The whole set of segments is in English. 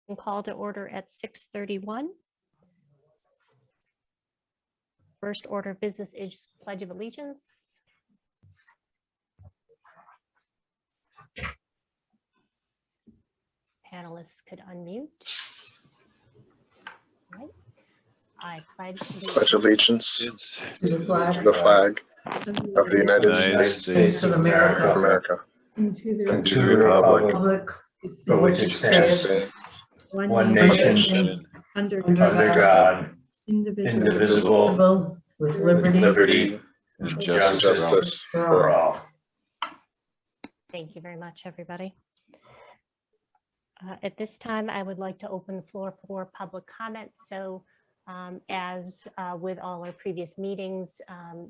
And call to order at 6:31. First order of business is Pledge of Allegiance. Panelists could unmute. All right. I pledge allegiance to to the flag of the United States of America, and to the republic for which it stands, one nation, under God, indivisible, with liberty and justice for all. Thank you very much, everybody. At this time, I would like to open the floor for public comment. So as with all our previous meetings,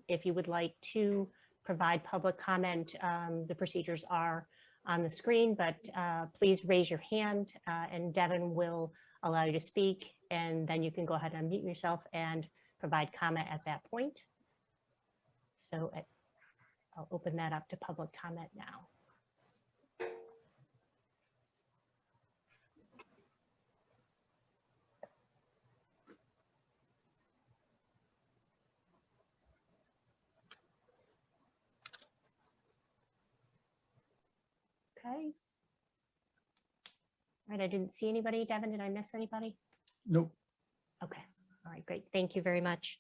if you would like to provide public comment, the procedures are on the screen, but please raise your hand and Devin will allow you to speak, and then you can go ahead and unmute yourself and provide comment at that point. So I'll open that up to public comment now. Okay. All right, I didn't see anybody. Devin, did I miss anybody? Nope. Okay, all right, great. Thank you very much.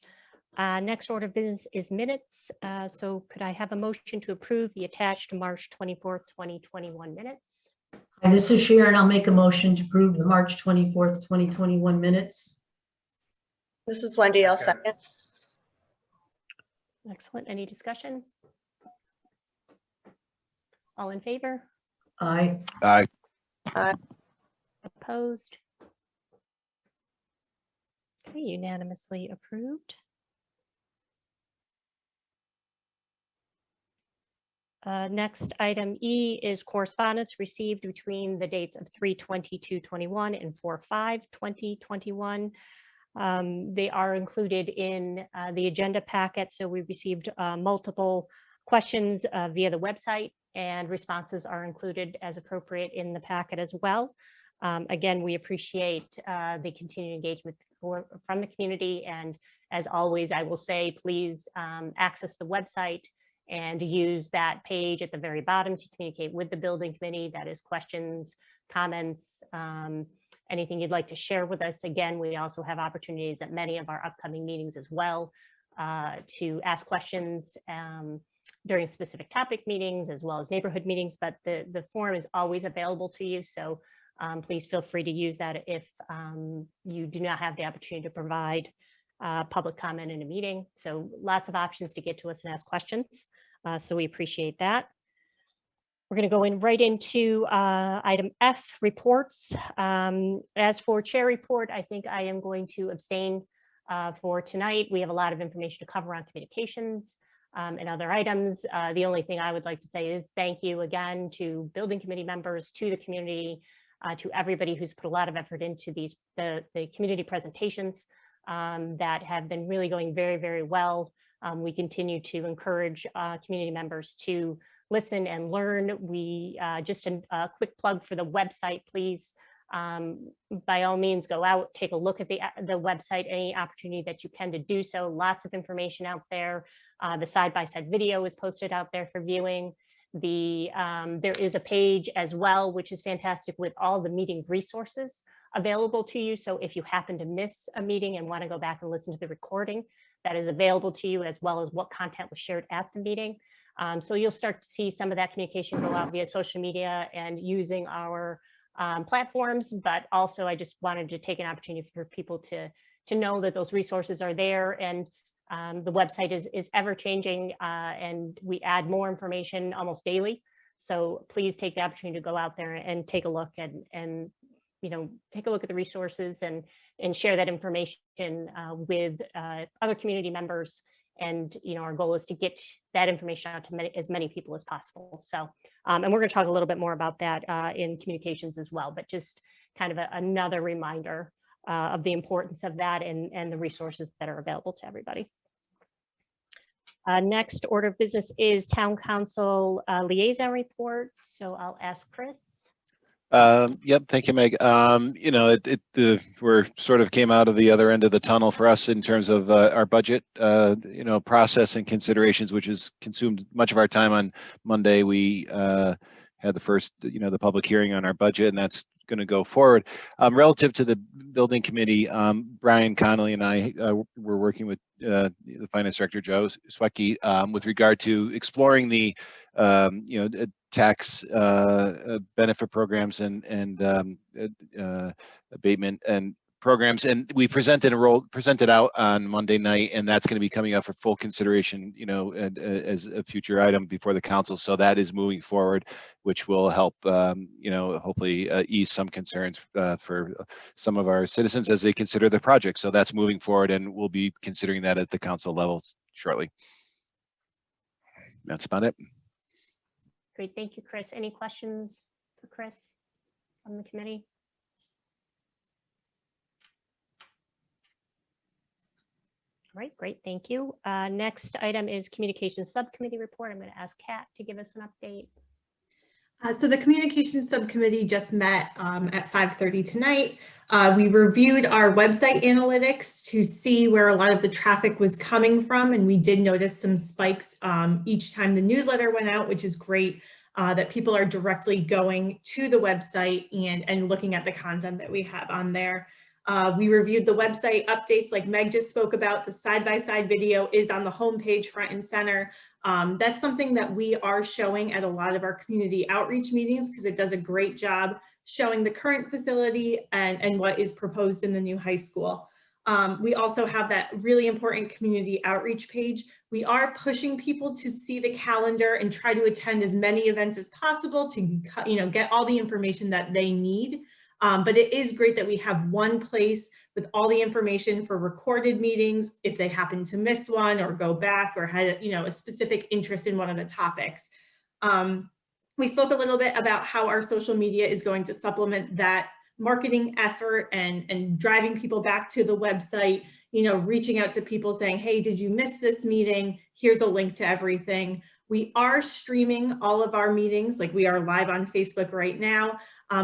Next order of business is minutes. So could I have a motion to approve the attached March 24th, 2021 minutes? Hi, this is Sharon. I'll make a motion to approve the March 24th, 2021 minutes. This is Wendy. I'll second. Excellent. Any discussion? All in favor? Aye. Aye. Opposed? Okay, unanimously approved. Next, item E is correspondence received between the dates of 3/22/21 and 4/5/2021. They are included in the agenda packet. So we received multiple questions via the website, and responses are included as appropriate in the packet as well. Again, we appreciate the continued engagement from the community. And as always, I will say, please access the website and use that page at the very bottom to communicate with the building committee. That is questions, comments, anything you'd like to share with us. Again, we also have opportunities at many of our upcoming meetings as well to ask questions during specific topic meetings as well as neighborhood meetings, but the forum is always available to you. So please feel free to use that if you do not have the opportunity to provide public comment in a meeting. So lots of options to get to us and ask questions. So we appreciate that. We're going to go in right into item F, reports. As for chair report, I think I am going to abstain for tonight. We have a lot of information to cover on communications and other items. The only thing I would like to say is thank you again to building committee members, to the community, to everybody who's put a lot of effort into the community presentations that have been really going very, very well. We continue to encourage community members to listen and learn. We just a quick plug for the website, please. By all means, go out, take a look at the website, any opportunity that you can to do so. Lots of information out there. The side-by-side video is posted out there for viewing. There is a page as well, which is fantastic, with all the meeting resources available to you. So if you happen to miss a meeting and want to go back and listen to the recording, that is available to you, as well as what content was shared at the meeting. So you'll start to see some of that communication go out via social media and using our platforms, but also I just wanted to take an opportunity for people to know that those resources are there. And the website is ever changing and we add more information almost daily. So please take the opportunity to go out there and take a look and take a look at the resources and share that information with other community members. And our goal is to get that information out to as many people as possible. So and we're going to talk a little bit more about that in communications as well, but just kind of another reminder of the importance of that and the resources that are available to everybody. Next order of business is Town Council liaison report. So I'll ask Chris. Yep. Thank you, Meg. You know, we're sort of came out of the other end of the tunnel for us in terms of our budget, you know, process and considerations, which has consumed much of our time. On Monday, we had the first, you know, the public hearing on our budget, and that's going to go forward. Relative to the building committee, Brian Connolly and I were working with the finance director, Joe Swecki, with regard to exploring the, you know, tax benefit programs and abatement and programs, and we presented out on Monday night, and that's going to be coming up for full consideration, you know, as a future item before the council. So that is moving forward, which will help, you know, hopefully ease some concerns for some of our citizens as they consider the project. So that's moving forward, and we'll be considering that at the council level shortly. That's about it. Great, thank you, Chris. Any questions for Chris from the committee? All right, great, thank you. Next item is Communications Subcommittee report. I'm going to ask Kat to give us an update. So the Communications Subcommittee just met at 5:30 tonight. We reviewed our website analytics to see where a lot of the traffic was coming from, and we did notice some spikes each time the newsletter went out, which is great, that people are directly going to the website and looking at the content that we have on there. We reviewed the website updates like Meg just spoke about. The side-by-side video is on the homepage front and center. That's something that we are showing at a lot of our community outreach meetings because it does a great job showing the current facility and what is proposed in the new high school. We also have that really important community outreach page. We are pushing people to see the calendar and try to attend as many events as possible to, you know, get all the information that they need. But it is great that we have one place with all the information for recorded meetings if they happen to miss one or go back or had, you know, a specific interest in one of the topics. We spoke a little bit about how our social media is going to supplement that marketing effort and driving people back to the website, you know, reaching out to people saying, hey, did you miss this meeting? Here's a link to everything. We are streaming all of our meetings, like we are live on Facebook right now,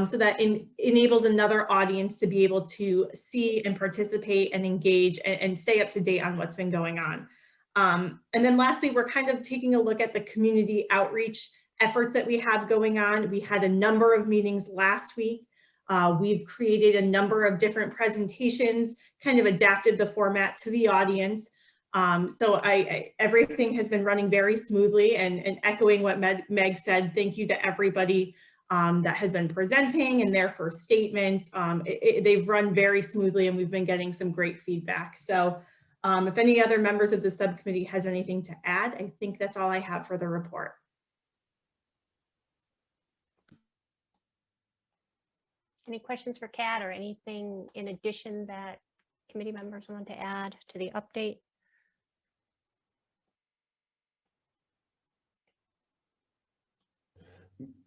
so that enables another audience to be able to see and participate and engage and stay up to date on what's been going on. And then lastly, we're kind of taking a look at the community outreach efforts that we have going on. We had a number of meetings last week. We've created a number of different presentations, kind of adapted the format to the audience. So everything has been running very smoothly and echoing what Meg said, thank you to everybody that has been presenting and there for statements. They've run very smoothly and we've been getting some great feedback. So if any other members of the subcommittee has anything to add, I think that's all I have for the report. Any questions for Kat or anything in addition that committee members want to add to the update?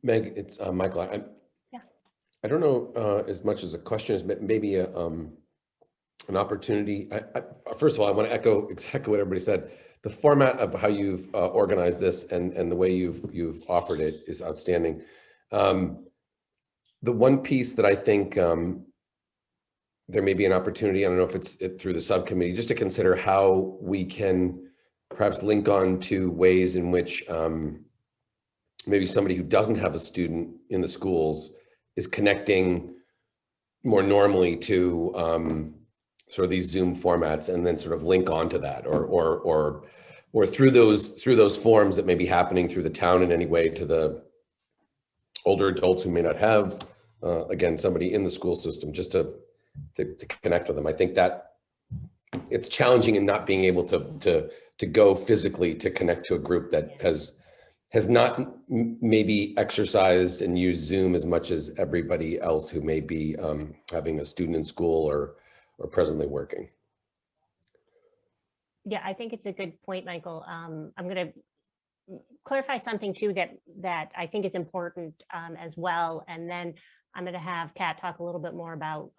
Meg, it's Michael. I don't know as much as a question as maybe an opportunity. First of all, I want to echo exactly what everybody said. The format of how you've organized this and the way you've offered it is outstanding. The one piece that I think there may be an opportunity, I don't know if it's through the subcommittee, just to consider how we can perhaps link on to ways in which maybe somebody who doesn't have a student in the schools is connecting more normally to sort of these Zoom formats and then sort of link onto that or through those forums that may be happening through the town in any way to the older adults who may not have, again, somebody in the school system, just to connect with them. I think that it's challenging in not being able to go physically to connect to a group that has not maybe exercised and used Zoom as much as everybody else who may be having a student in school or presently working. Yeah, I think it's a good point, Michael. I'm going to clarify something too that I think is important as well. And then I'm going to have Kat talk a little bit more about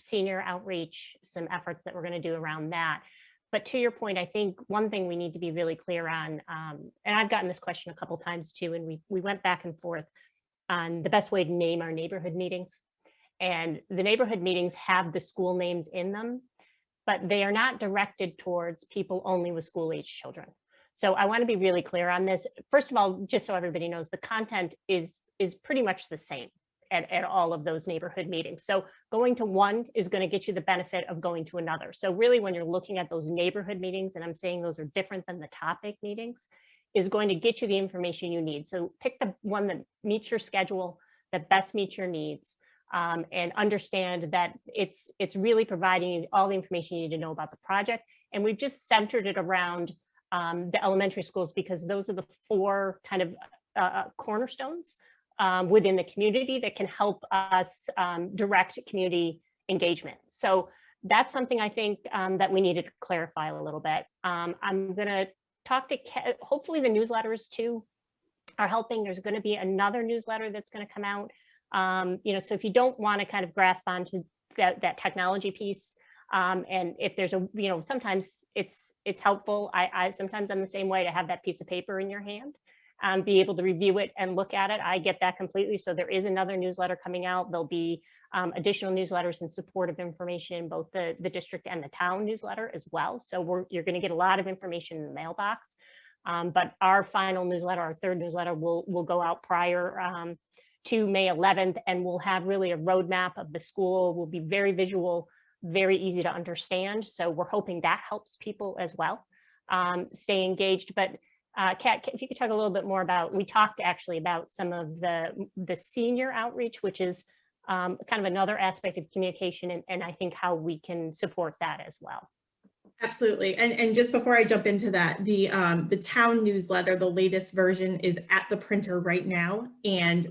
senior outreach, some efforts that we're going to do around that. But to your point, I think one thing we need to be really clear on, and I've gotten this question a couple times too, and we went back and forth. the best way to name our neighborhood meetings. And the neighborhood meetings have the school names in them, but they are not directed towards people only with school-age children. So I want to be really clear on this. First of all, just so everybody knows, the content is pretty much the same at all of those neighborhood meetings. So going to one is going to get you the benefit of going to another. So really, when you're looking at those neighborhood meetings, and I'm saying those are different than the topic meetings, is going to get you the information you need. So pick the one that meets your schedule, that best meets your needs, and understand that it's really providing all the information you need to know about the project. And we've just centered it around the elementary schools because those are the 4 kind of cornerstones within the community that can help us direct community engagement. So that's something I think that we needed to clarify a little bit. I'm going to talk to, hopefully the newsletters too are helping. There's going to be another newsletter that's going to come out. So if you don't want to kind of grasp onto that technology piece, and if there's a, sometimes it's helpful. Sometimes I'm the same way, to have that piece of paper in your hand, be able to review it and look at it. I get that completely. So there is another newsletter coming out. There'll be additional newsletters in support of information, both the district and the town newsletter as well. So you're going to get a lot of information in the mailbox. But our final newsletter, our 3rd newsletter, will go out prior to May 11th, and we'll have really a roadmap of the school. Will be very visual, very easy to understand. So we're hoping that helps people as well stay engaged. But Kat, if you could talk a little bit more about, we talked actually about some of the senior outreach, which is kind of another aspect of communication, and I think how we can support that as well. Absolutely. And just before I jump into that, the town newsletter, the latest version, is at the printer right now. And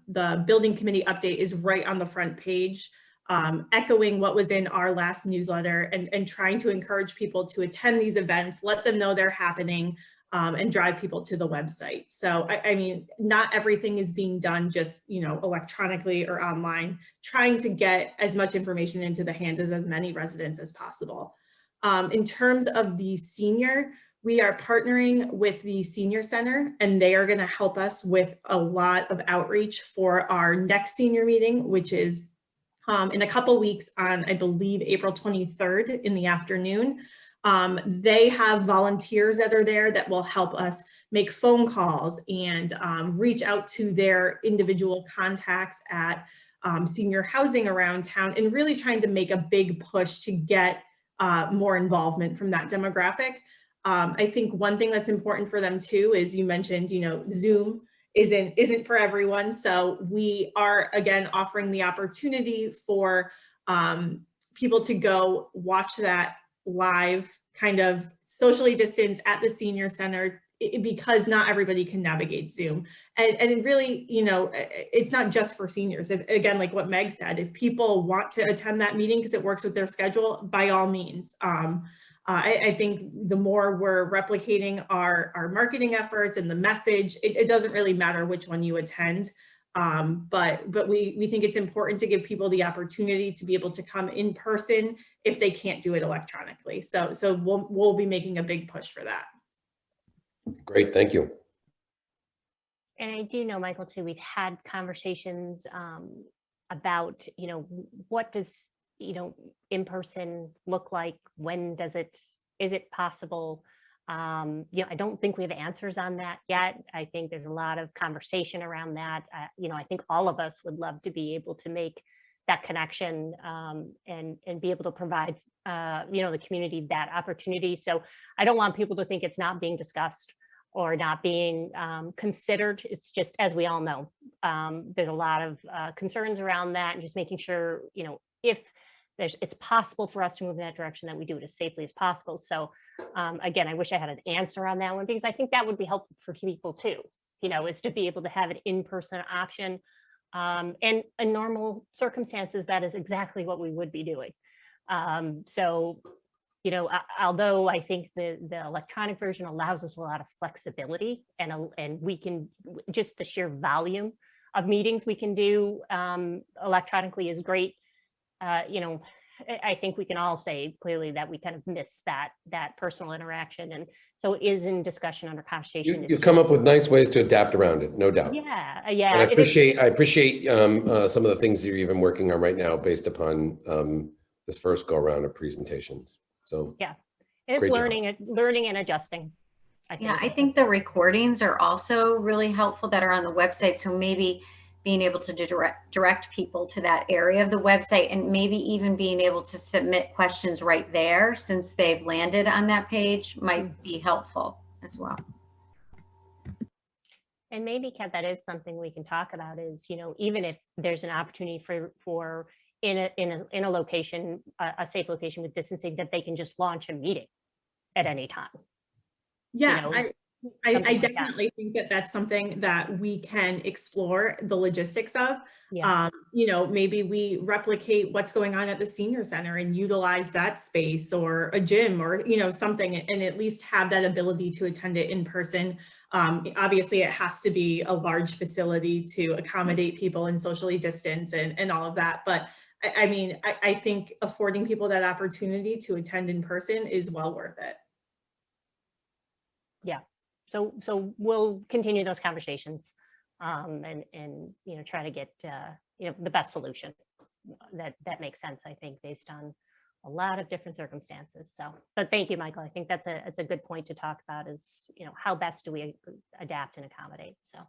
the building committee update is right on the front page, echoing what was in our last newsletter, and trying to encourage people to attend these events, let them know they're happening, and drive people to the website. So, I mean, not everything is being done just, electronically or online, trying to get as much information into the hands of as many residents as possible. In terms of the senior, we are partnering with the Senior Center, and they are going to help us with a lot of outreach for our next senior meeting, which is in a couple weeks on, I believe, April 23rd in the afternoon. They have volunteers that are there that will help us make phone calls and reach out to their individual contacts at senior housing around town, and really trying to make a big push to get more involvement from that demographic. I think one thing that's important for them too is, you mentioned, Zoom isn't for everyone. So we are, again, offering the opportunity for people to go watch that live, kind of socially distanced at the Senior Center, because not everybody can navigate Zoom. And it really, it's not just for seniors. Again, like what Meg said, if people want to attend that meeting because it works with their schedule, by all means. I think the more we're replicating our marketing efforts and the message, it doesn't really matter which one you attend. But we think it's important to give people the opportunity to be able to come in person if they can't do it electronically. So we'll be making a big push for that. Great, thank you. And I do know, Michael, too, we've had conversations about, what does, in-person look like? When is it possible? I don't think we have answers on that yet. I think there's a lot of conversation around that. I think all of us would love to be able to make that connection and be able to provide, the community that opportunity. So I don't want people to think it's not being discussed or not being considered. It's just, as we all know, there's a lot of concerns around that, and just making sure, if it's possible for us to move in that direction, that we do it as safely as possible. So again, I wish I had an answer on that one, because I think that would be helpful for people too, is to be able to have an in-person option. And in normal circumstances, that is exactly what we would be doing. Although I think the electronic version allows us a lot of flexibility, and we can, just the sheer volume of meetings we can do electronically is great. I think we can all say clearly that we kind of miss that personal interaction. And So it is in discussion under conversation. You come up with nice ways to adapt around it, no doubt. Yeah, yeah. And I it is- appreciate some of the things that you're even working on right now based upon this first go around of presentations. So Yeah, it's great job. learning and adjusting. Yeah, I think the recordings are also really helpful that are on the website. So maybe being able to direct people to that area of the website, and maybe even being able to submit questions right there since they've landed on that page might be helpful as well. And maybe, Kat, that is something we can talk about is, even if there's an opportunity for in a location, a safe location with distancing, that they can just launch a meeting at any time. Yeah, I something like that. definitely think that that's something that we can explore the logistics of. Yeah. Maybe we replicate what's going on at the senior center and utilize that space or a gym or, something, and at least have that ability to attend it in person. Obviously, it has to be a large facility to accommodate people and socially distance and all of that. But I think affording people that opportunity to attend in person is well worth it. Yeah. So we'll continue those conversations and try to get the best solution that makes sense, I think, based on a lot of different circumstances. So, but thank you, Michael. I think it's a good point to talk about is, how best do we adapt and accommodate? So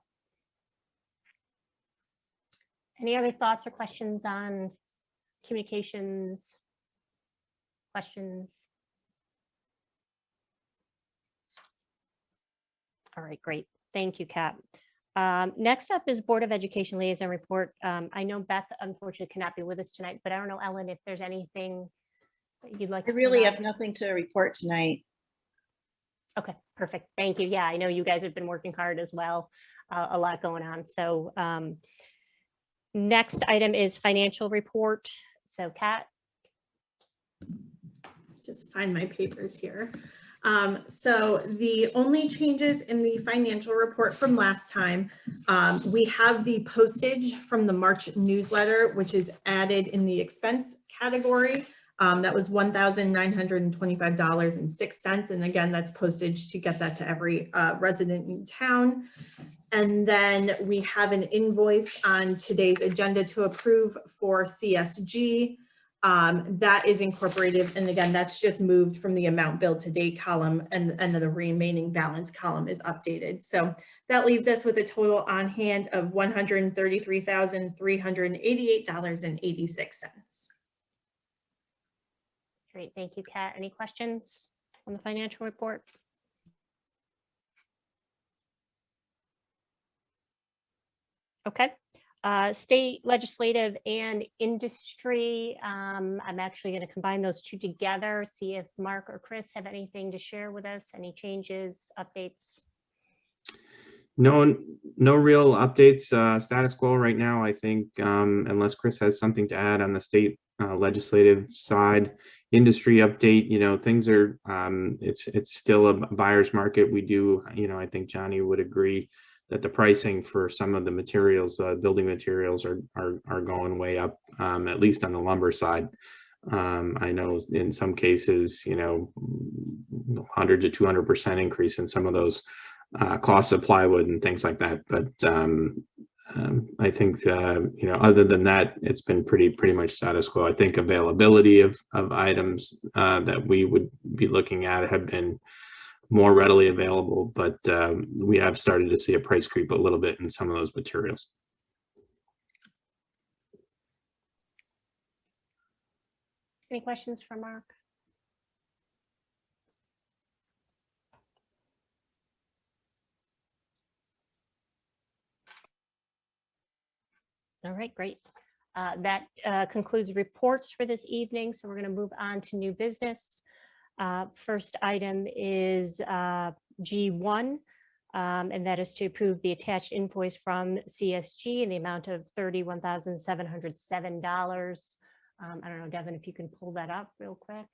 any other thoughts or questions on communications? Questions? All right, great. Thank you, Kat. Next up is Board of Education Liaison Report. I know Beth unfortunately cannot be with us tonight, but I don't know, Ellen, if there's anything that you'd like I to really provide? have nothing to report tonight. Okay, perfect. Thank you. Yeah, I know you guys have been working hard as well. A lot going on. So next item is financial report. So Kat. Just find my papers here. So the only changes in the financial report from last time, we have the postage from the March newsletter, which is added in the expense category. That was $1,925.06. And again, that's postage to get that to every resident in town. And then we have an invoice on today's agenda to approve for CSG. That is incorporated, and again, that's just moved from the amount billed to date column, and then the remaining balance column is updated. So that leaves us with a total on hand of $133,388.86. Great, thank you, Kat. Any questions on the financial report? Okay. State legislative and industry. I'm actually going to combine those two together, see if Mark or Chris have anything to share with us, any changes, updates. No real updates, status quo right now, I think, unless Chris has something to add on the state legislative side. Industry update, things are, it's still a buyer's market. We do, I think Johnny would agree that the pricing for some of the materials, building materials are going way up, at least on the lumber side. I know in some cases, 100 to 200% increase in some of those costs of plywood and things like that. But I think, other than that, it's been pretty much status quo. I think availability of items that we would be looking at have been more readily available, but we have started to see a price creep a little bit in some of those materials. Any questions for Mark? All right, great. That concludes reports for this evening. So we're going to move on to new business. First item is G1, and that is to approve the attached invoice from CSG in the amount of $31,707. I don't know, Devin, if you can pull that up real quick.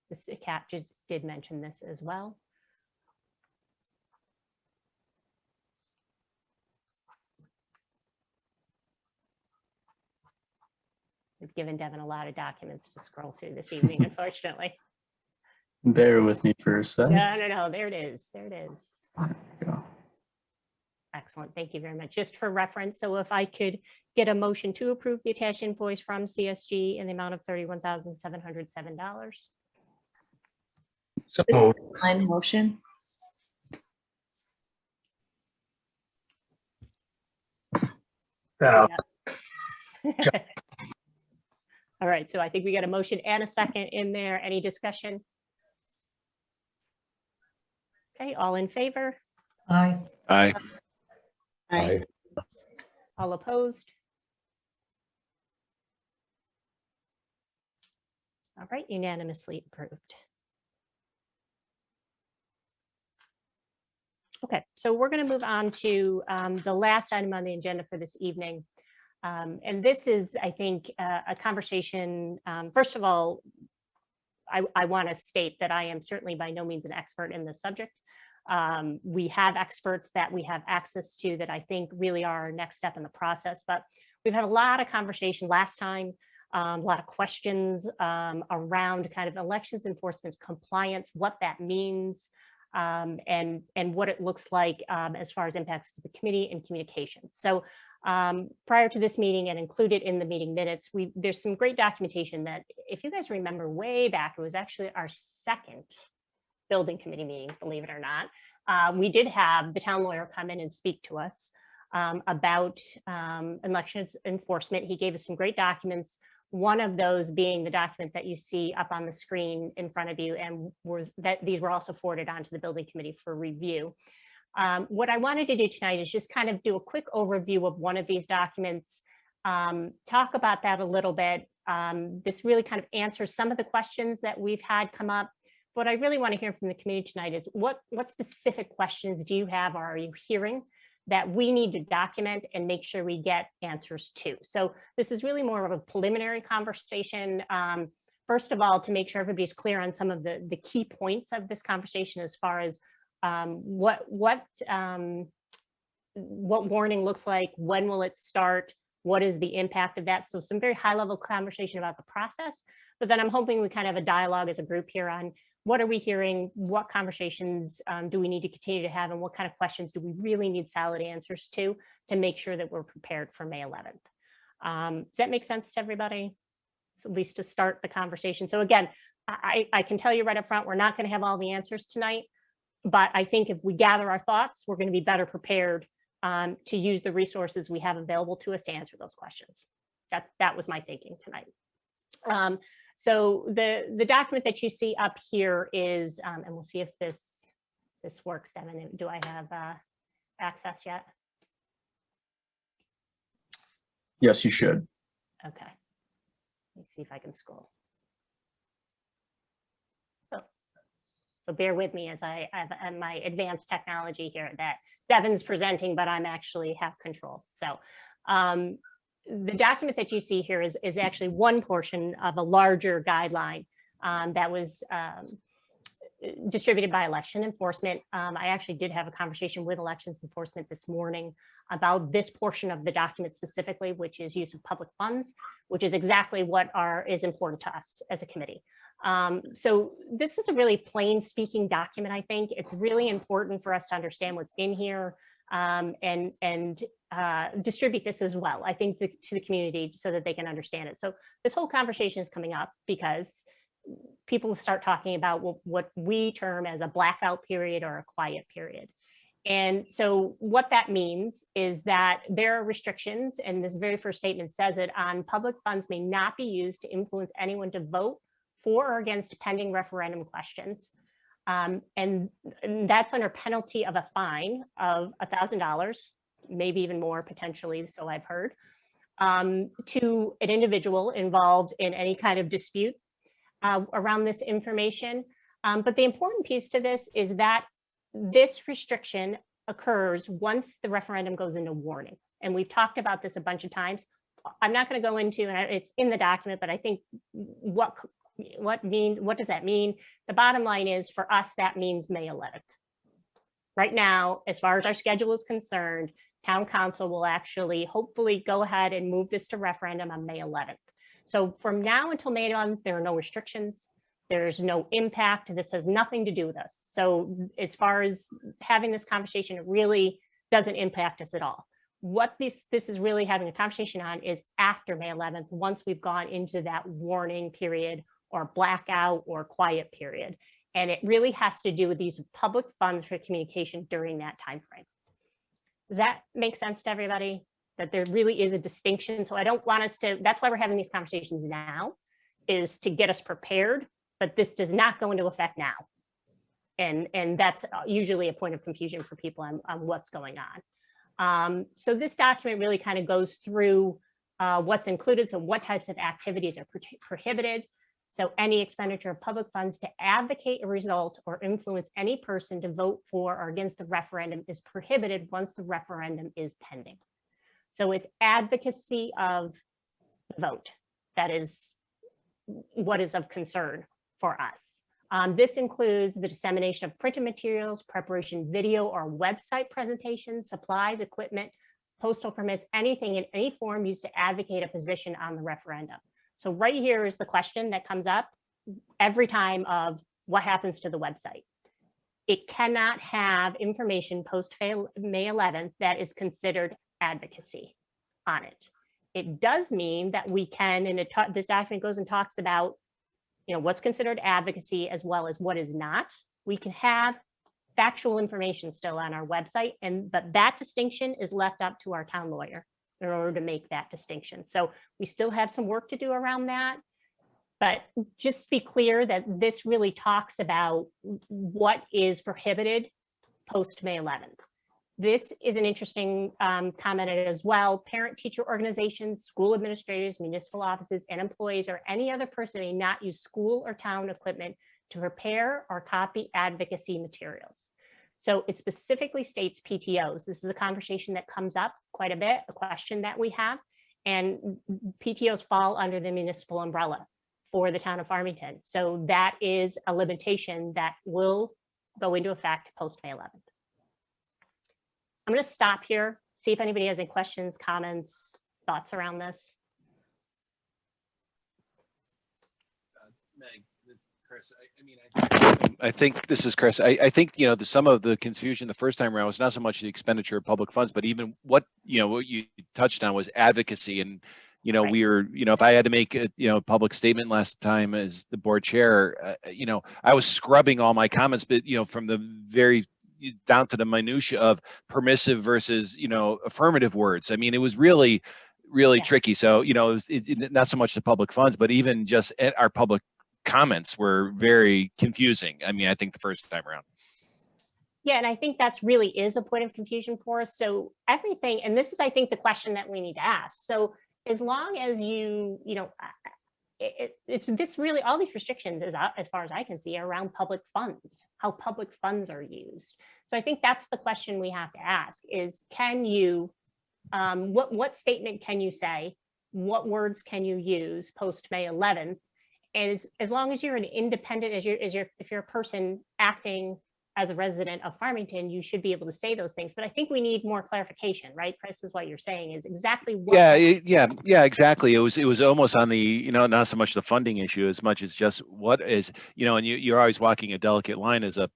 This Kat just did mention this as well. We've given Devin a lot of documents to scroll through this evening, unfortunately. Bear with me for a sec. No, there it is. There it is. There we go. Excellent. Thank you very much. Just for reference, so if I could get a motion to approve the attached invoice from CSG in the amount of $31,707. So line motion. Yeah. All right, so I think we got a motion and a second in there. Any discussion? Okay, all in favor? Aye. Aye. Aye. All opposed? All right, unanimously approved. Okay, so we're going to move on to the last item on the agenda for this evening. And this is, I think, a conversation. First of all, I want to state that I am certainly by no means an expert in this subject. We have experts that we have access to that I think really are our next step in the process. But we've had a lot of conversation last time, a lot of questions around kind of elections enforcement compliance, what that means, and what it looks like as far as impacts to the committee and communications. So prior to this meeting and included in the meeting minutes, there's some great documentation that, if you guys remember way back, it was actually our second building committee meeting, believe it or not. We did have the town lawyer come in and speak to us about elections enforcement. He gave us some great documents. One of those being the document that you see up on the screen in front of you, and these were also forwarded onto the building committee for review. What I wanted to do tonight is just kind of do a quick overview of one of these documents, talk about that a little bit. This really kind of answers some of the questions that we've had come up. What I really want to hear from the community tonight is what specific questions do you have or are you hearing that we need to document and make sure we get answers to. So this is really more of a preliminary conversation. First of all, to make sure everybody's clear on some of the key points of this conversation as far as what warning looks like, when will it start, what is the impact of that. So some very high level conversation about the process, but then I'm hoping we kind of have a dialogue as a group here on what are we hearing, what conversations do we need to continue to have, and what kind of questions do we really need solid answers to make sure that we're prepared for May 11th. Does that make sense to everybody? So at least to start the conversation. So again, I can tell you right up front, we're not going to have all the answers tonight, but I think if we gather our thoughts, we're going to be better prepared to use the resources we have available to us to answer those questions. That was my thinking tonight. So the document that you see up here is, and we'll see if this works, Devin. Do I have access yet? Yes, you should. Okay. Let me see if I can scroll. So bear with me as I have my advanced technology here that Devin's presenting, but I'm actually have control. So the document that you see here is actually one portion of a larger guideline that was distributed by election enforcement. I actually did have a conversation with elections enforcement this morning about this portion of the document specifically, which is use of public funds, which is exactly what is important to us as a committee. So this is a really plain speaking document. I think it's really important for us to understand what's in here and distribute this as well, I think, to the community so that they can understand it. So this whole conversation is coming up because people start talking about what we term as a blackout period or a quiet period. And so what that means is that there are restrictions, and this very first statement says it, on public funds may not be used to influence anyone to vote for or against pending referendum questions. And that's under penalty of a fine of $1,000, maybe even more potentially, so I've heard, to an individual involved in any kind of dispute around this information. But the important piece to this is that this restriction occurs once the referendum goes into warning. And we've talked about this a bunch of times. I'm not going to go into, and it's in the document, but I think what does that mean? The bottom line is, for us, that means May 11th. Right now, as far as our schedule is concerned, town council will actually hopefully go ahead and move this to referendum on May 11th. So from now until May 11th, there are no restrictions. There's no impact. This has nothing to do with us. So as far as having this conversation, it really doesn't impact us at all. What this is really having a conversation on is after May 11th, once we've gone into that warning period or blackout or quiet period. And it really has to do with these public funds for communication during that time frame. Does that make sense to everybody? That there really is a distinction. So I don't want us to, that's why we're having these conversations now, is to get us prepared, but this does not go into effect now. And that's usually a point of confusion for people on what's going on. So this document really kind of goes through what's included. So what types of activities are prohibited. So any expenditure of public funds to advocate a result or influence any person to vote for or against the referendum is prohibited once the referendum is pending. So it's advocacy of the vote. That is what is of concern for us. This includes the dissemination of printed materials, preparation video or website presentations, supplies, equipment, postal permits, anything in any form used to advocate a position on the referendum. So right here is the question that comes up every time of what happens to the website. It cannot have information post May 11th that is considered advocacy on it. It does mean that we can, and this document goes and talks about, what's considered advocacy as well as what is not. We can have factual information still on our website, but that distinction is left up to our town lawyer in order to make that distinction. So we still have some work to do around that, but just be clear that this really talks about what is prohibited post May 11th. This is an interesting comment as well. Parent teacher organizations, school administrators, municipal offices, and employees or any other person may not use school or town equipment to prepare or copy advocacy materials. So it specifically states PTOs. This is a conversation that comes up quite a bit, a question that we have, and PTOs fall under the municipal umbrella for the town of Farmington. So that is a limitation that will go into effect post May 11th. I'm going to stop here, see if anybody has any questions, comments, thoughts around this. Meg, this is Chris. I think this is Chris. I think some of the confusion the first time around was not so much the expenditure of public funds, but even what you touched on was advocacy. And right. We were if I had to make a public statement last time as the board chair, I was scrubbing all my comments, but from the very down to the minutia of permissive versus affirmative words. I mean, it was really tricky. So not so much the public funds, but even just our public comments were very confusing. I mean, I think the first time around. Yeah, and I think that's really is a point of confusion for us. So everything, and this is, I think, the question that we need to ask. So as long as it's this really, all these restrictions, as far as I can see, are around public funds, how public funds are used. So I think that's the question we have to ask is, can you, what statement can you say? What words can you use post May 11th? And as long as you're an independent, if you're a person acting as a resident of Farmington, you should be able to say those things. But I think we need more clarification, right? Chris, is what you're saying is exactly what. Yeah, exactly. It was almost on the, not so much the funding issue as much as just what is, and you're always walking a delicate line as an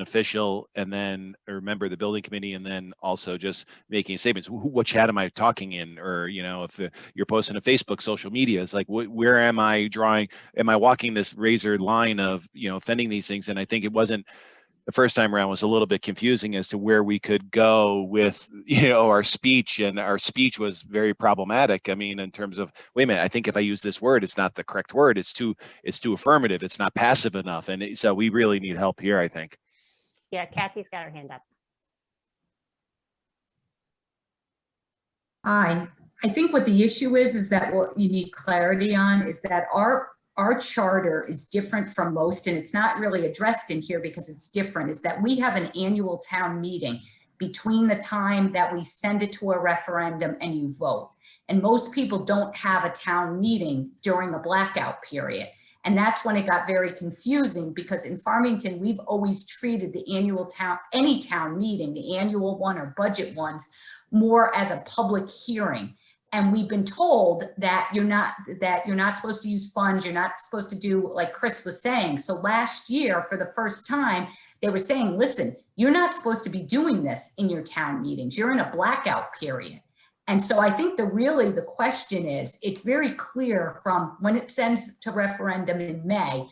official, and then a member of the building committee, and then also just making statements. What chat am I talking in? Or, if you're posting to Facebook, social media, it's like, where am I drawing? Am I walking this razor line of, offending these things? And I think it wasn't, the first time around was a little bit confusing as to where we could go with, our speech, and our speech was very problematic. I mean, in terms of, wait a minute, I think if I use this word, it's not the correct word. It's too affirmative. It's not passive enough. And so we really need help here, I think. Yeah, Kathy's got her hand up. I think what the issue is that what you need clarity on is that our charter is different from most, and it's not really addressed in here because it's different, is that we have an annual town meeting between the time that we send it to a referendum and you vote. And most people don't have a town meeting during the blackout period. And that's when it got very confusing, because in Farmington, we've always treated the annual any town meeting, the annual one or budget ones, more as a public hearing. And we've been told that you're not supposed to use funds. You're not supposed to do like Chris was saying. So last year, for the first time, they were saying, listen, you're not supposed to be doing this in your town meetings. You're in a blackout period. And so I think the question is, it's very clear from when it sends to referendum in May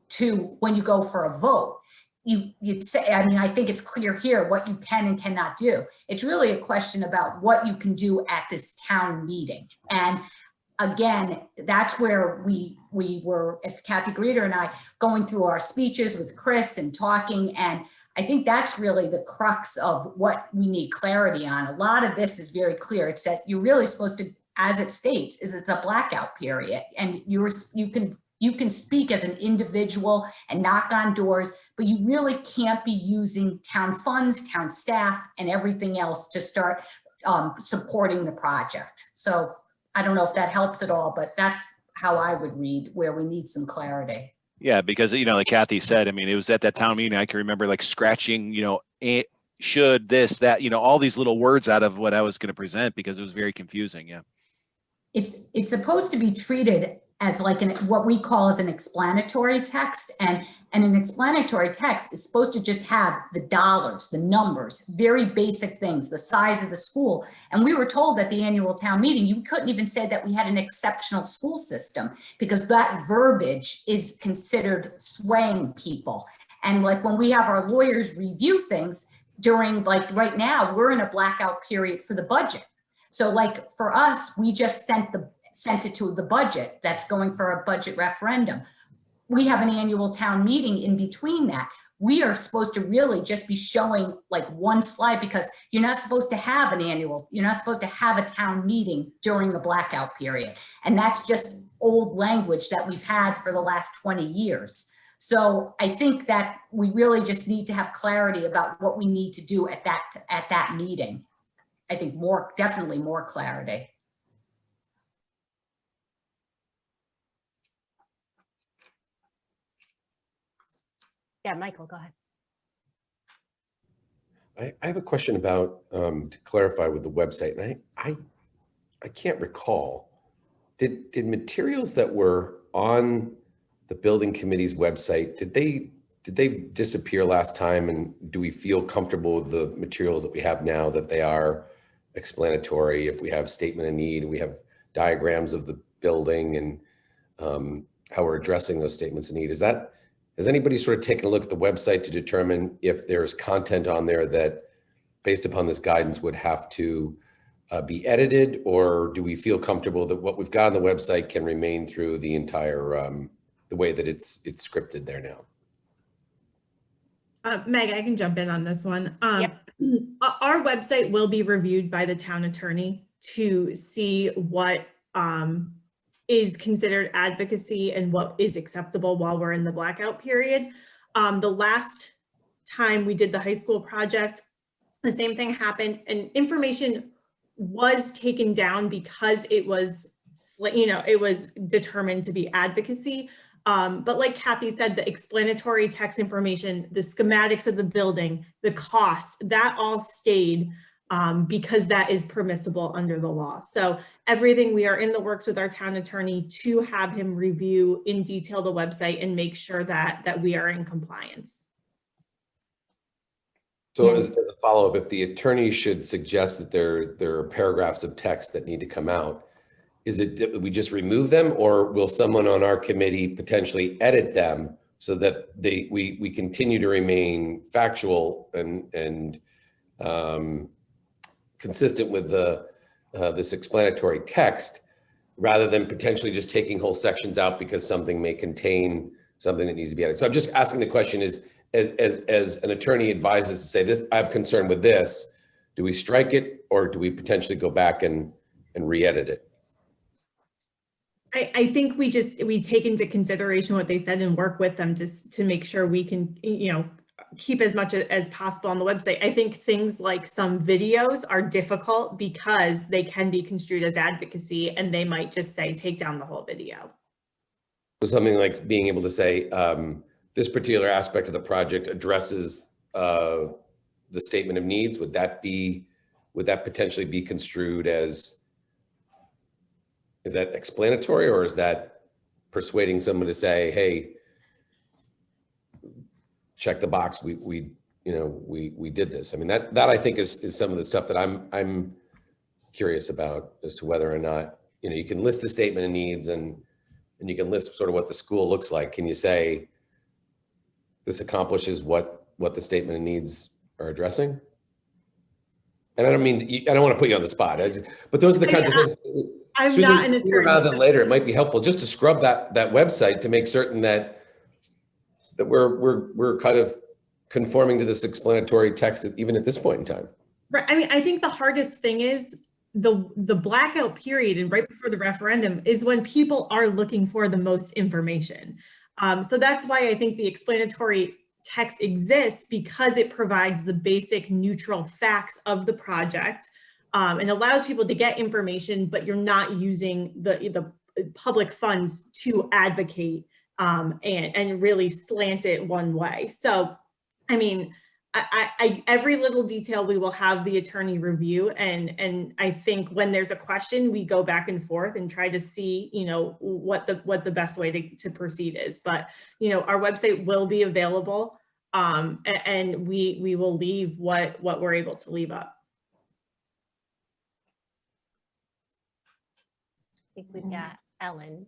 to when you go for a vote. You'd say, I mean, I think it's clear here what you can and cannot do. It's really a question about what you can do at this town meeting. And again, that's where we were, if Kathy Greeter and I, going through our speeches with Chris and talking. And I think that's really the crux of what we need clarity on. A lot of this is very clear. It's that you're really supposed to, as it states, is it's a blackout period. And you can speak as an individual and knock on doors, but you really can't be using town funds, town staff, and everything else to start supporting the project. So I don't know if that helps at all, but that's how I would read where we need some clarity. Yeah, because, like Kathy said, I mean, it was at that town meeting, I can remember like scratching, should, this, that, all these little words out of what I was going to present because it was very confusing. Yeah. It's supposed to be treated as like what we call as an explanatory text, and an explanatory text is supposed to just have the dollars, the numbers, very basic things, the size of the school. And we were told at the annual town meeting, you couldn't even say that we had an exceptional school system because that verbiage is considered swaying people. And like when we have our lawyers review things during, like right now, we're in a blackout period for the budget. So like for us, we just sent it to the budget that's going for a budget referendum. We have an annual town meeting in between that. We are supposed to really just be showing like one slide because you're not supposed to have you're not supposed to have a town meeting during the blackout period. And that's just old language that we've had for the last 20 years. So I think that we really just need to have clarity about what we need to do at that meeting. I think definitely more clarity. Yeah, Michael, go ahead. I have a question about, to clarify with the website, and I can't recall, did materials that were on the building committee's website, did they disappear last time? And do we feel comfortable with the materials that we have now, that they are explanatory? If we have statement of need, we have diagrams of the building and how we're addressing those statements of need. Has anybody sort of taken a look at the website to determine if there's content on there that, based upon this guidance, would have to be edited, or do we feel comfortable that what we've got on the website can remain through the entire, the way that it's scripted there now? Meg, I can jump in on this one. Yep. Our website will be reviewed by the town attorney to see what is considered advocacy and what is acceptable while we're in the blackout period. The last time we did the high school project, the same thing happened, and information was taken down because it was, it was determined to be advocacy. But like Kathy said, the explanatory text information, the schematics of the building, the cost, that all stayed because that is permissible under the law. So everything, we are in the works with our town attorney to have him review in detail the website and make sure that we are in compliance. So as a follow-up, if the attorney should suggest that there are paragraphs of text that need to come out, is it that we just remove them, or will someone on our committee potentially edit them so that we continue to remain factual and consistent with this explanatory text, rather than potentially just taking whole sections out because something may contain something that needs to be added? So I'm just asking the question is, as an attorney advises to say this, I have concern with this, do we strike it, or do we potentially go back and re-edit it? I think we take into consideration what they said and work with them to make sure we can, keep as much as possible on the website. I think things like some videos are difficult because they can be construed as advocacy, and they might just say, take down the whole video. So something like being able to say, this particular aspect of the project addresses the statement of needs. Would that potentially be construed as is that explanatory, or is that persuading someone to say, hey, check the box, we did this? I mean, that I think is some of the stuff that I'm curious about as to whether or not, you can list the statement of needs and you can list sort of what the school looks like. Can you say this accomplishes what the statement of needs are addressing? And I don't mean, I don't want to put you on the spot, but those are the kinds of things. I'm not an Sooner attorney. rather than later, it might be helpful just to scrub that website to make certain that we're kind of conforming to this explanatory text even at this point in time. Right. I mean, I think the hardest thing is the blackout period and right before the referendum is when people are looking for the most information. So that's why I think the explanatory text exists, because it provides the basic neutral facts of the project and allows people to get information, but you're not using the public funds to advocate and really slant it one way. So, I mean, I every little detail we will have the attorney review, and I think when there's a question, we go back and forth and try to see, what the best way to proceed is. But our website will be available, and we will leave what we're able to leave up. I think we've got Ellen.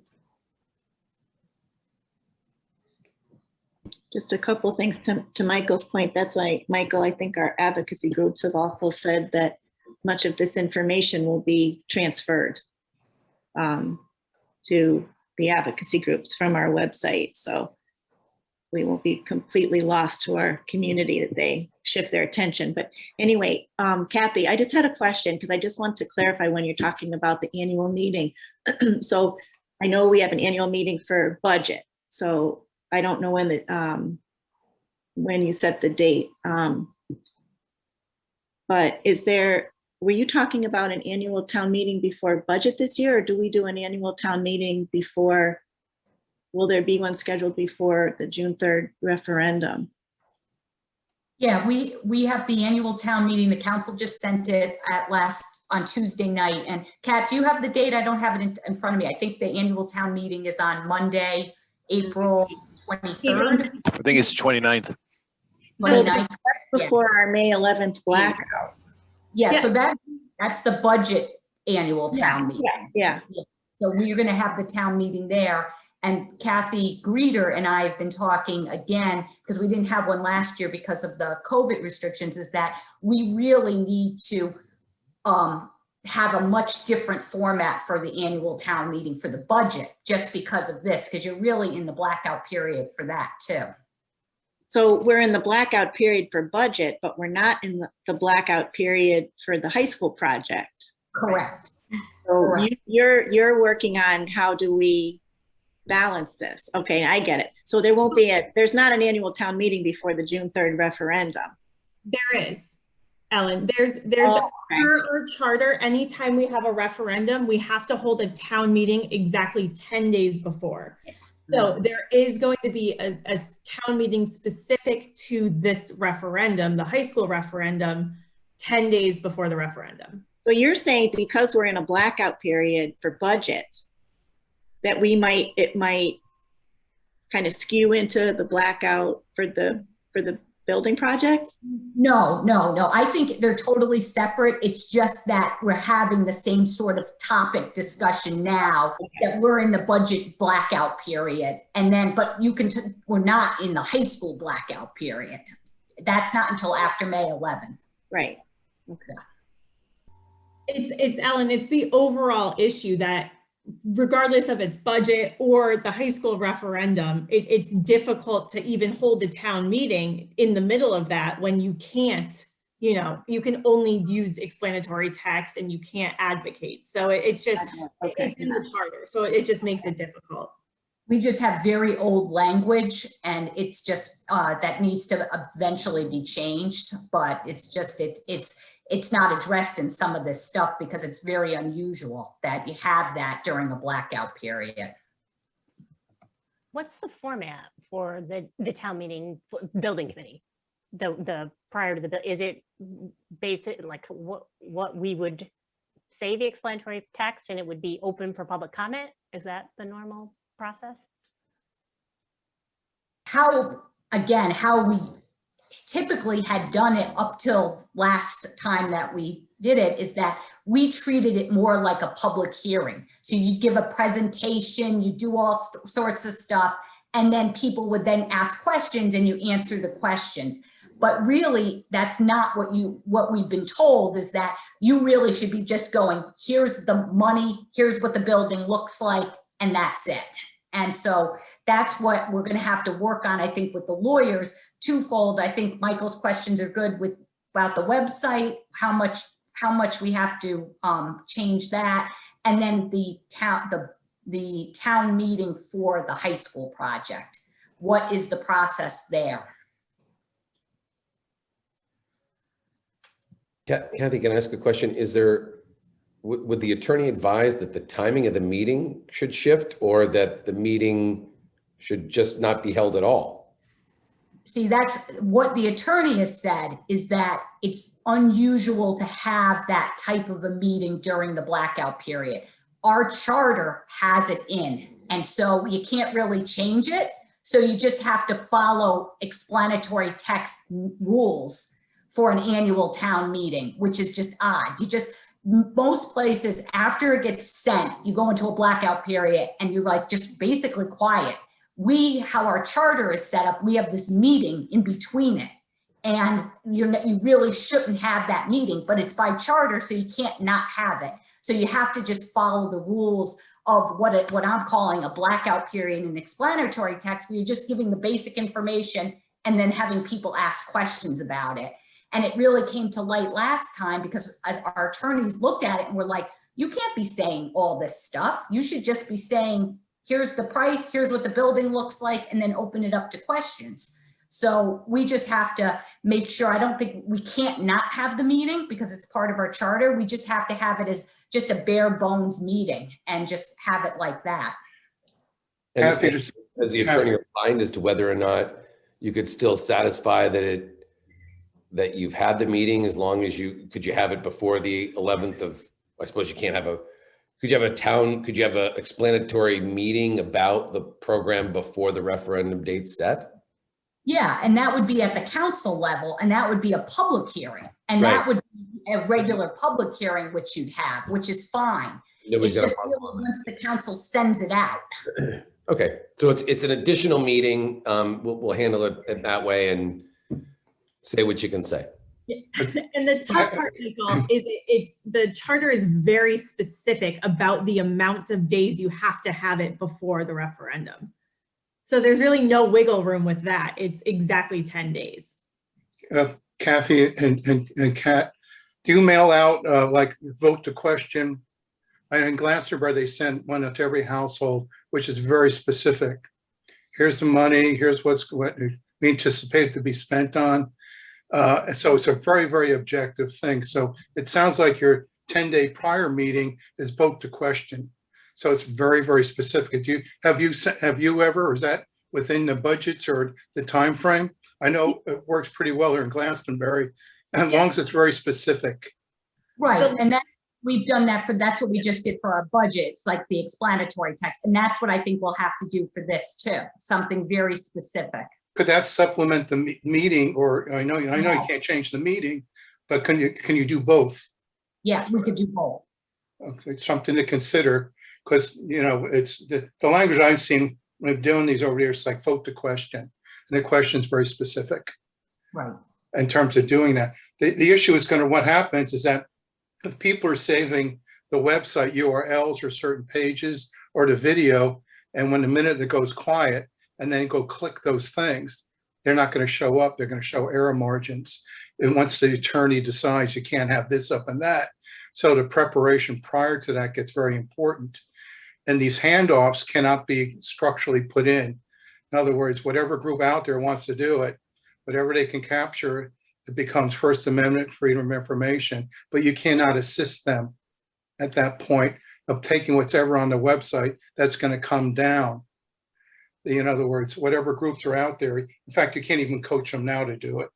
Just a couple things to Michael's point. That's why, Michael, I think our advocacy groups have also said that much of this information will be transferred to the advocacy groups from our website. So we won't be completely lost to our community that they shift their attention. But anyway, Kathy, I just had a question because I just want to clarify when you're talking about the annual meeting. So I know we have an annual meeting for budget. So I don't know when you set the date, but were you talking about an annual town meeting before budget this year, or do we do an annual town meeting before? Will there be one scheduled before the June 3rd referendum? Yeah, we have the annual town meeting. The council just sent it on Tuesday night. And Kat, do you have the date? I don't have it in front of me. I think the annual town meeting is on Monday, April 23rd. I think it's 29th. 29th. That's before our May 11th blackout. Yeah, so that's the budget annual town meeting. Yeah. So we're going to have the town meeting there. And Kathy Greeter and I have been talking again, because we didn't have one last year because of the COVID restrictions, is that we really need to have a much different format for the annual town meeting for the budget, just because of this, because you're really in the blackout period for that too. So we're in the blackout period for budget, but we're not in the blackout period for the high school project. Correct. So Correct. you're working on how do we balance this? Okay, I get it. So there's not an annual town meeting before the June 3rd referendum. There is, Ellen. There's Oh, per our charter, anytime we have a referendum, we have to hold a town meeting exactly 10 days before. So there is going to be a town meeting specific to this referendum, the high school referendum, 10 days before the referendum. So you're saying because we're in a blackout period for budget, that it might kind of skew into the blackout for the building project? No. I think they're totally separate. It's just that we're having the same sort of topic discussion now that we're in the budget blackout period. And then, but we're not in the high school blackout period. That's not until after May 11th. Right. Okay. It's Ellen, it's the overall issue that regardless of its budget or the high school referendum, it's difficult to even hold a town meeting in the middle of that when you can't, you can only use explanatory text and you can't advocate. So it's just, it's in the charter. So it just makes it difficult. We just have very old language, and it's just that needs to eventually be changed, but it's not addressed in some of this stuff because it's very unusual that you have that during a blackout period. What's the format for the town meeting building committee? The prior to the bill, is it basic, like what we would say the explanatory text and it would be open for public comment? Is that the normal process? How we typically had done it up till last time that we did it is that we treated it more like a public hearing. So you give a presentation, you do all sorts of stuff, and then people would then ask questions and you answer the questions. But really, that's not what we've been told, is that you really should be just going, here's the money, here's what the building looks like, and that's it. And so that's what we're going to have to work on, I think, with the lawyers, twofold. I think Michael's questions are good about the website, how much we have to change that, and then the town meeting for the high school project. What is the process there? Kathy, can I ask a question? Would the attorney advise that the timing of the meeting should shift, or that the meeting should just not be held at all? See, that's what the attorney has said, is that it's unusual to have that type of a meeting during the blackout period. Our charter has it in, and so you can't really change it. So you just have to follow explanatory text rules for an annual town meeting, which is just odd. Most places, after it gets sent, you go into a blackout period and you're like just basically quiet. How our charter is set up, we have this meeting in between it. And you really shouldn't have that meeting, but it's by charter, so you can't not have it. So you have to just follow the rules of what I'm calling a blackout period and explanatory text, where you're just giving the basic information and then having people ask questions about it. And it really came to light last time because as our attorneys looked at it and were like, you can't be saying all this stuff. You should just be saying, here's the price, here's what the building looks like, and then open it up to questions. So we just have to make sure, I don't think we can't not have the meeting because it's part of our charter. We just have to have it as just a bare bones meeting and just have it like that. And as the attorney opined as to whether or not you could still satisfy that you've had the meeting, as long as could you have it before the 11th of, I suppose you can't have could you have an explanatory meeting about the program before the referendum date set? Yeah, and that would be at the council level, and that would be a public hearing. And that would be a regular public hearing, which you'd have, which is fine. It's just really once the council sends it out. Okay, so it's an additional meeting. We'll handle it that way and say what you can say. And the tough part, Michael, is the charter is very specific about the amount of days you have to have it before the referendum. So there's really no wiggle room with that. It's exactly 10 days. Kathy and Kat, do you mail out like vote to question? In Glastonbury, they send one out to every household, which is very specific. Here's the money, here's what we anticipate to be spent on. So it's a very, very objective thing. So it sounds like your 10-day prior meeting is vote to question. So it's very, very specific. Have you ever, or is that within the budgets or the time frame? I know it works pretty well here in Glastonbury, as long as it's very specific. Right, and we've done that that's what we just did for our budgets, like the explanatory text. And that's what I think we'll have to do for this too, something very specific. Could that supplement the meeting, or I know you can't change the meeting, but can you do both? Yeah, we could do both. Okay, something to consider, because it's the language I've seen when I'm doing these over here is like vote to question, and the question is very specific. Right. In terms of doing that, the issue is what happens is that if people are saving the website URLs or certain pages or the video, and when the minute it goes quiet, and then go click those things, they're not going to show up. They're going to show error margins. And once the attorney decides you can't have this up and that, so the preparation prior to that gets very important. And these handoffs cannot be structurally put in. In other words, whatever group out there wants to do it, whatever they can capture, it becomes First Amendment freedom of information, but you cannot assist them at that point of taking whatever on the website that's going to come down. In other words, whatever groups are out there, in fact, you can't even coach them now to do it.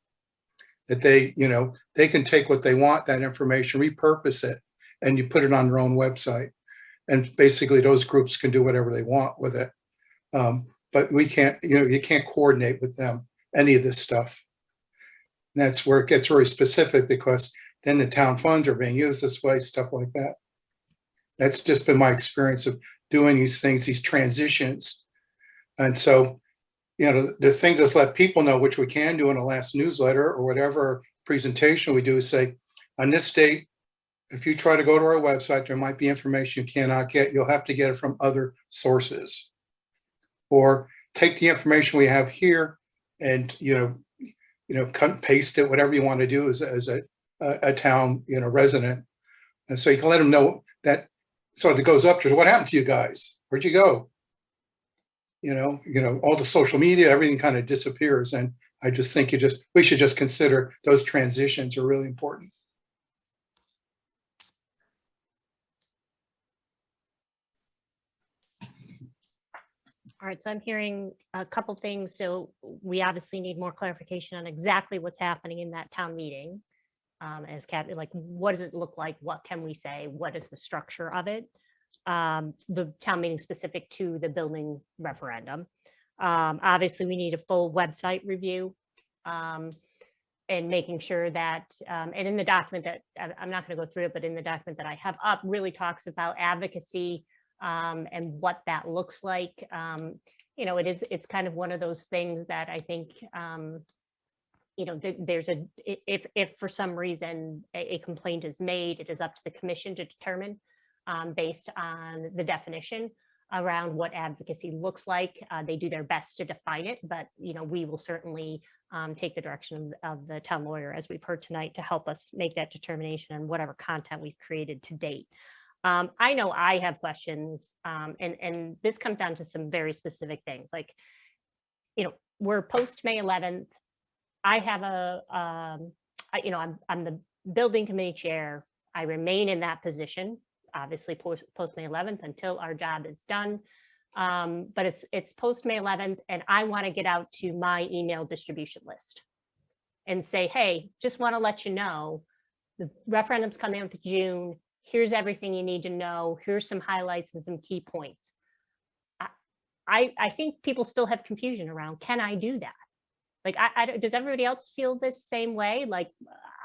That they can take what they want, that information, repurpose it, and you put it on your own website. And basically those groups can do whatever they want with it. But we can't, you can't coordinate with them, any of this stuff. And that's where it gets very specific, because then the town funds are being used this way, stuff like that. That's just been my experience of doing these things, these transitions. And so, the thing to let people know, which we can do in the last newsletter or whatever presentation we do, is say, on this date, if you try to go to our website, there might be information you cannot get. You'll have to get it from other sources. Or take the information we have here and, cut and paste it, whatever you want to do as a town, resident. And so you can let them know that, so it goes up to, what happened to you guys? Where'd you go? All the social media, everything kind of disappears. And I just think we should just consider those transitions are really important. All right, so I'm hearing a couple things. So we obviously need more clarification on exactly what's happening in that town meeting. As Kathy, like, what does it look like? What can we say? What is the structure of it? The town meeting specific to the building referendum. Obviously, we need a full website review and making sure that, and in the document that, I'm not going to go through it, but in the document that I have up really talks about advocacy and what that looks like. It's kind of one of those things that I think, there's if for some reason a complaint is made, it is up to the commission to determine based on the definition around what advocacy looks like. They do their best to define it, but we will certainly take the direction of the town lawyer, as we've heard tonight, to help us make that determination on whatever content we've created to date. I know I have questions, and this comes down to some very specific things. Like, we're post May 11th. I have I'm the building committee chair. I remain in that position, obviously post May 11th until our job is done. But it's post May 11th, and I want to get out to my email distribution list and say, hey, just want to let you know, the referendum's coming up in June. Here's everything you need to know. Here's some highlights and some key points. I think people still have confusion around, can I do that? Like, does everybody else feel this same way? Like,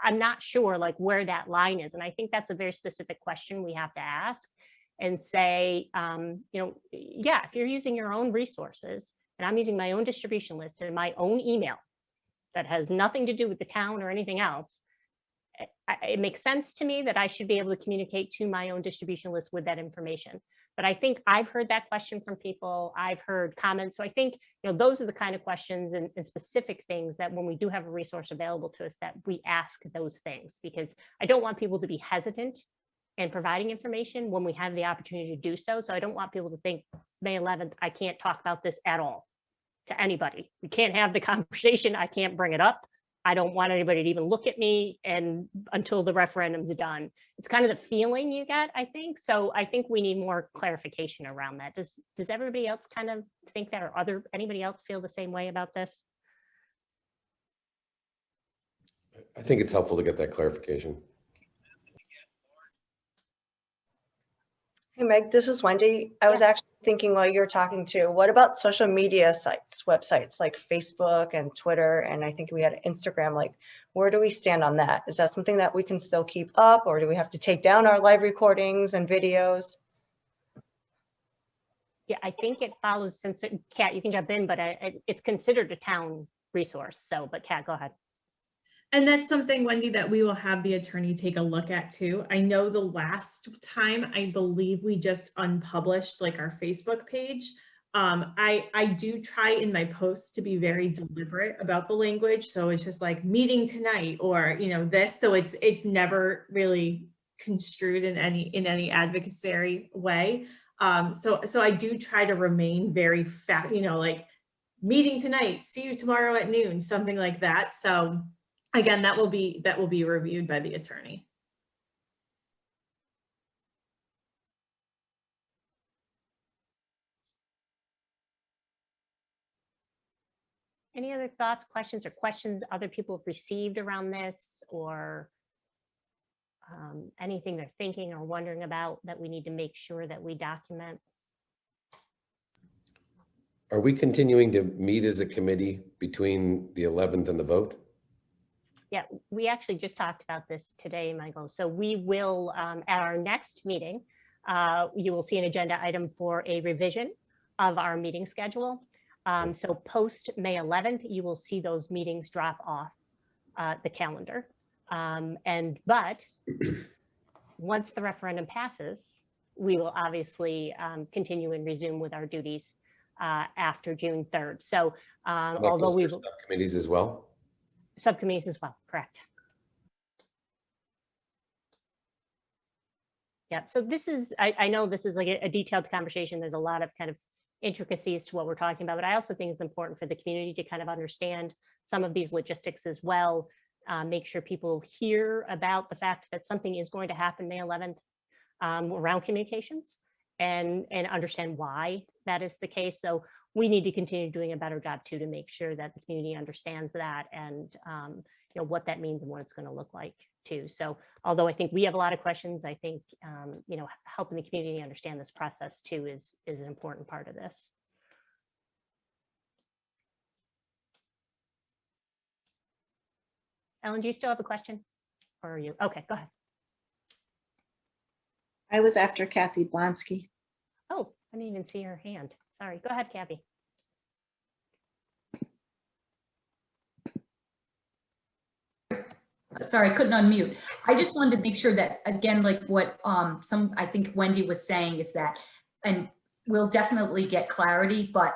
I'm not sure like where that line is. And I think that's a very specific question we have to ask and say, yeah, if you're using your own resources and I'm using my own distribution list and my own email that has nothing to do with the town or anything else, it makes sense to me that I should be able to communicate to my own distribution list with that information. But I think I've heard that question from people. I've heard comments. So I think, those are the kind of questions and specific things that when we do have a resource available to us, that we ask those things, because I don't want people to be hesitant in providing information when we have the opportunity to do so. So I don't want people to think May 11th, I can't talk about this at all to anybody. We can't have the conversation. I can't bring it up. I don't want anybody to even look at me until the referendum's done. It's kind of the feeling you get, I think. So I think we need more clarification around that. Does everybody else kind of think that, or anybody else feel the same way about this? I think it's helpful to get that clarification. Hey Meg, this is Wendy. I was actually thinking while you were talking too, what about social media sites, websites like Facebook and Twitter, and I think we had Instagram, like where do we stand on that? Is that something that we can still keep up, or do we have to take down our live recordings and videos? Yeah, I think it follows, since Kat, you can jump in, but it's considered a town resource. So, but Kat, go ahead. And that's something, Wendy, that we will have the attorney take a look at too. I know the last time, I believe we just unpublished like our Facebook page. I do try in my posts to be very deliberate about the language. So it's just like meeting tonight or, this. So it's never really construed in any advocacy way. So I do try to remain very like meeting tonight, see you tomorrow at noon, something like that. So again, that will be reviewed by the attorney. Any other thoughts, questions other people have received around this, or anything they're thinking or wondering about that we need to make sure that we document. Are we continuing to meet as a committee between the 11th and the vote? Yeah, we actually just talked about this today, Michael. So we will, at our next meeting, you will see an agenda item for a revision of our meeting schedule. So post May 11th, you will see those meetings drop off the calendar. But once the referendum passes, we will obviously continue and resume with our duties after June 3rd. So although we will subcommittees as well. Subcommittees as well, correct. Yep. So this is, I know this is like a detailed conversation. There's a lot of kind of intricacies to what we're talking about, but I also think it's important for the community to kind of understand some of these logistics as well. Make sure people hear about the fact that something is going to happen May 11th around communications and understand why that is the case. So we need to continue doing a better job too, to make sure that the community understands that and you know, what that means and what it's going to look like too. So although I think we have a lot of questions, I think you know, helping the community understand this process too is an important part of this. Ellen, do you still have a question? Or are you? Okay, go ahead. I was after Kathy Blonsky. Oh, I didn't even see her hand. Sorry. Go ahead, Kathy. Sorry, I couldn't unmute. I just wanted to make sure that, again, like what I think Wendy was saying is that, and we'll definitely get clarity, but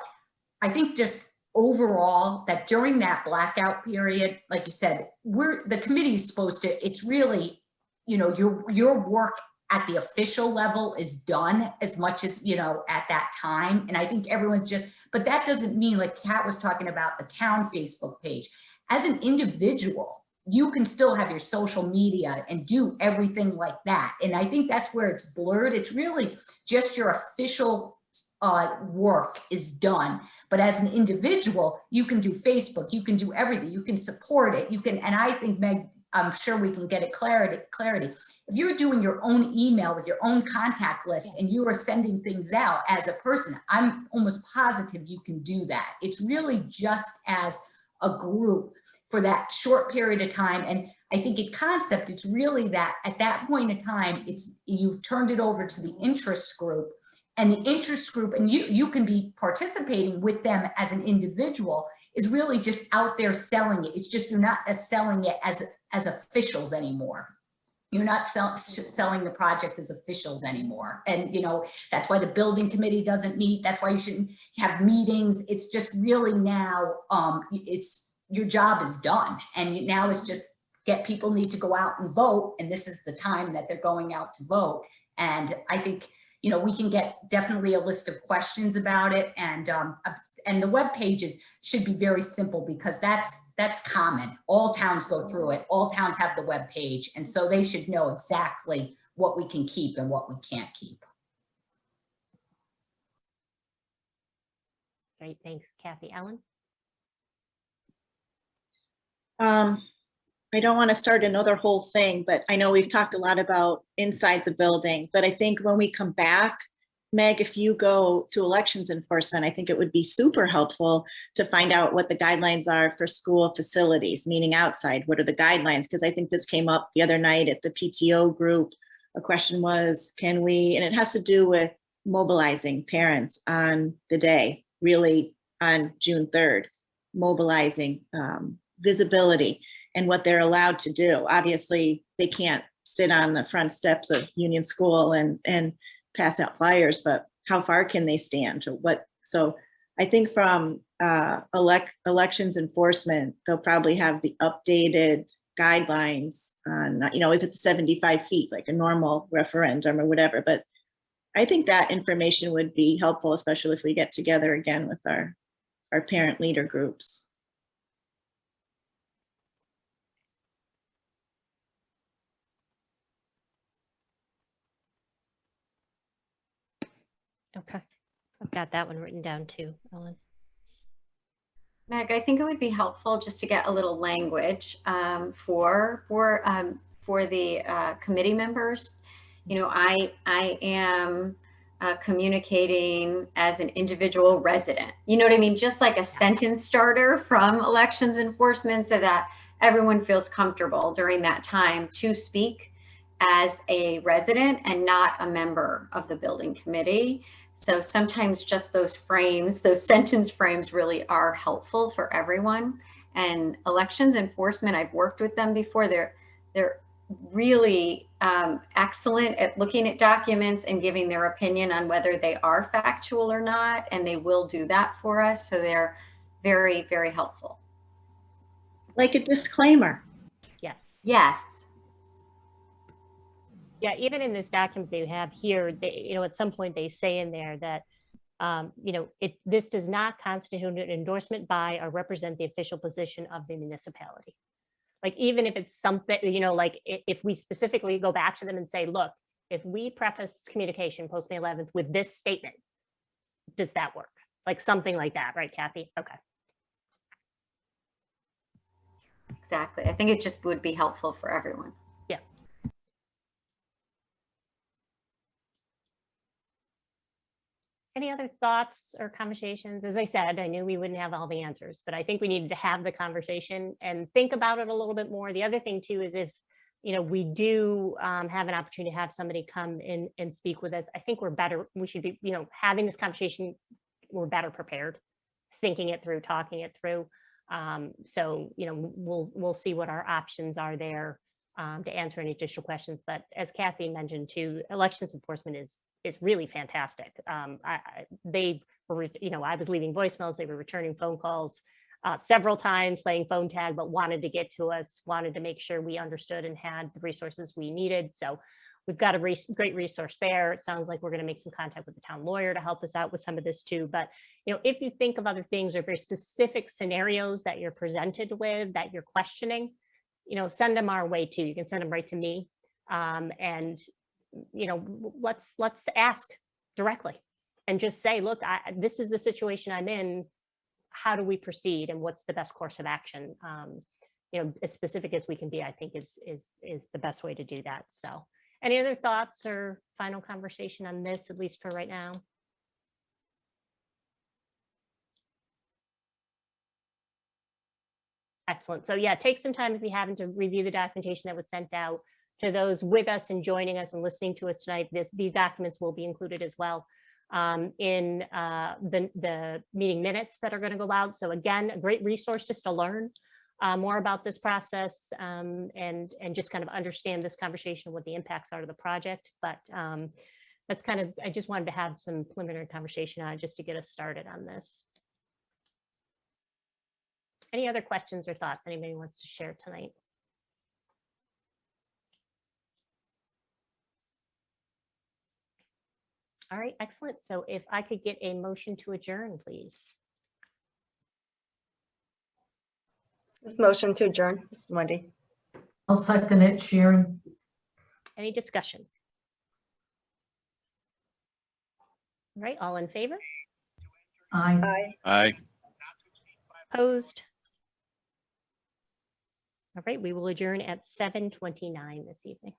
I think just overall that during that blackout period, like you said, the committee is supposed to, it's really, you know, your work at the official level is done as much as, you know, at that time. And I think everyone's just, but that doesn't mean, like Kat was talking about the town Facebook page. As an individual, you can still have your social media and do everything like that. And I think that's where it's blurred. It's really just your official work is done. But as an individual, you can do Facebook, you can do everything, you can support it, you can, and I think, Meg, I'm sure we can get it clarity. If you're doing your own email with your own contact list and you are sending things out as a person, I'm almost positive you can do that. It's really just as a group for that short period of time. And I think in concept, it's really that at that point in time, you've turned it over to the interest group, and the interest group, and you can be participating with them as an individual, is really just out there selling it. It's just you're not selling it as officials anymore. You're not selling the project as officials anymore. And, you know, that's why the building committee doesn't meet. That's why you shouldn't have meetings. It's just really now, your job is done. And now it's just people need to go out and vote. And this is the time that they're going out to vote. And I think, you know, we can get definitely a list of questions about it, and the web pages should be very simple because that's common. All towns go through it. All towns have the web page, and so they should know exactly what we can keep and what we can't keep. Great, thanks, Kathy. Ellen? I don't want to start another whole thing, but I know we've talked a lot about inside the building, but I think when we come back, Meg, if you go to elections enforcement, I think it would be super helpful to find out what the guidelines are for school facilities, meaning outside. What are the guidelines? Because I think this came up the other night at the PTO group. A question was, can we, and it has to do with mobilizing parents on the day, really on June 3rd, mobilizing visibility and what they're allowed to do. Obviously, they can't sit on the front steps of Union School and pass out flyers, but how far can they stand? So I think from elections enforcement, they'll probably have the updated guidelines on, you know, is it the 75 feet, like a normal referendum or whatever, but I think that information would be helpful, especially if we get together again with our parent leader groups. Okay, I've got that one written down too, Ellen. Meg, I think it would be helpful just to get a little language for for the committee members. You know, I am communicating as an individual resident. You know what I mean? Just like a sentence starter from elections enforcement so that everyone feels comfortable during that time to speak as a resident and not a member of the building committee. So sometimes just those frames, those sentence frames really are helpful for everyone. And elections enforcement, I've worked with them before. They're really excellent at looking at documents and giving their opinion on whether they are factual or not. And they will do that for us. So they're very, very helpful. Like a disclaimer. Yes. Yes. Yeah, even in this document they have here, they, you know, at some point they say in there that, you know, this does not constitute an endorsement by or represent the official position of the municipality. Like, even if it's something, you know, like if we specifically go back to them and say, look, if we preface communication post May 11th with this statement, does that work? Like something like that, right, Kathy? Okay. Exactly. I think it just would be helpful for everyone. Yeah. Any other thoughts or conversations? As I said, I knew we wouldn't have all the answers, but I think we needed to have the conversation and think about it a little bit more. The other thing too is if, you know, we do have an opportunity to have somebody come in and speak with us, I think we're better, we should be, you know, having this conversation, we're better prepared, thinking it through, talking it through. So, you know, we'll see what our options are there to answer any additional questions. But as Kathy mentioned too, elections enforcement is really fantastic. They were, you know, I was leaving voicemails, they were returning phone calls several times, playing phone tag, but wanted to get to us, wanted to make sure we understood and had the resources we needed. So we've got a great resource there. It sounds like we're going to make some contact with the town lawyer to help us out with some of this too. But, you know, if you think of other things or very specific scenarios that you're presented with, that you're questioning, you know, send them our way too. You can send them right to me. And, you know, let's ask directly and just say, look, this is the situation I'm in. How do we proceed and what's the best course of action? You know, as specific as we can be, I think is the best way to do that. So any other thoughts or final conversation on this, at least for right now? Excellent. So yeah, take some time if you haven't to review the documentation that was sent out. To those with us and joining us and listening to us tonight, these documents will be included as well in the meeting minutes that are going to go out. So again, a great resource just to learn more about this process and just kind of understand this conversation, what the impacts are to the project. But that's kind of, I just wanted to have some preliminary conversation on it just to get us started on this. Any other questions or thoughts anybody wants to share tonight? All right, excellent. So if I could get a motion to adjourn, please. This motion to adjourn. This is Wendy. I'll second it, Sharon. Any discussion? All right, all in favor? Aye. Aye. Aye. Opposed? All right, we will adjourn at 7:29 this evening.